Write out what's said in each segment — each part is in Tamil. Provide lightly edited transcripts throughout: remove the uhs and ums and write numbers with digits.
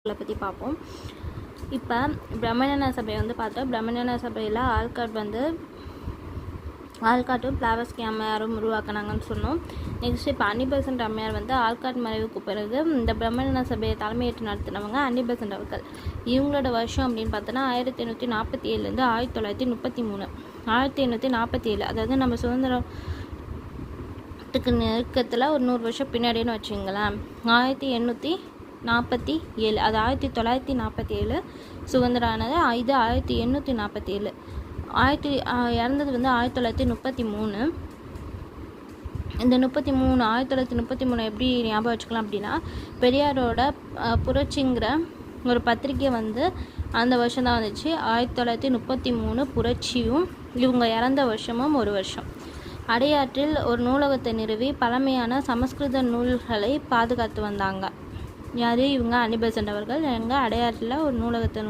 பற்றி பார்ப்போம். இப்போ பிரம்மஞான சபை வந்து பார்த்தோம். பிரம்மஞான சபையில் ஆல்காட்டும் பிளாவஸ்கி அம்மையாரும் உருவாக்கினாங்கன்னு சொன்னோம். நெக்ஸ்ட் இப்போ அன்னிபெசன்ட் அம்மையார் வந்து ஆல்காட் மறைவுக்கு பிறகு இந்த பிரம்மஞான சபையை தலைமையேற்று நடத்தினவங்க அன்னிபெசன்ட் அவர்கள். இவங்களோட வருஷம் அப்படின்னு பார்த்தோன்னா 1847 1933. 1847 அதாவது நம்ம சுதந்திரத்துக்கு நெருக்கத்தில் ஒரு 100 வருஷம் பின்னாடின்னு வச்சுங்களேன். 1847 அது 1947 சுதந்திரம் ஆனது. இது 1847. இறந்தது வந்து 1933. இந்த 1933 எப்படி ஞாபகம் வச்சுக்கலாம் அப்படின்னா, பெரியாரோட புரட்சிங்கிற ஒரு பத்திரிக்கை வந்து அந்த வருஷம் தான் வந்துச்சு. 1933 புரட்சியும் இவங்க இறந்த வருஷமும் ஒரு வருஷம். அடையாற்றில் ஒரு நூலகத்தை நிறுவி பழமையான சமஸ்கிருத நூல்களை பாதுகாத்து வந்தாங்க. யார்? இவங்க அன்னிபெசன்ட் அவர்கள். எங்கள் அடையாற்றில் ஒரு நூலகத்தை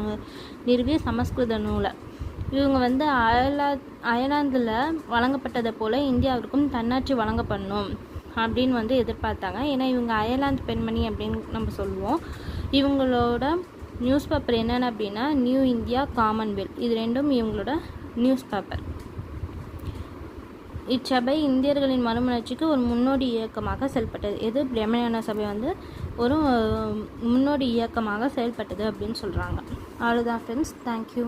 நிறுவி சமஸ்கிருத நூலை இவங்க வந்து அயர்லாந்தில் வழங்கப்பட்டதை போல் இந்தியாவிற்கும் தன்னாட்சி வழங்கப்படணும் அப்படின்னு வந்து எதிர்பார்த்தாங்க. ஏன்னா இவங்க அயர்லாந்து பெண்மணி அப்படின்னு நம்ம சொல்லுவோம். இவங்களோட நியூஸ் பேப்பர் என்னென்ன அப்படின்னா நியூ இந்தியா, காமன்வெல்த், இது ரெண்டும் இவங்களோட நியூஸ் பேப்பர். இச்சபை இந்தியர்களின் மறுமலர்ச்சிக்கு ஒரு முன்னோடி இயக்கமாக செயல்பட்டது. எது? பிரம்மஞான சபை வந்து ஒரு முன்னோடி இயக்கமாக செயல்பட்டது அப்படின்னு சொல்கிறாங்க. அவ்வளோதான் ஃப்ரெண்ட்ஸ். தேங்க்யூ.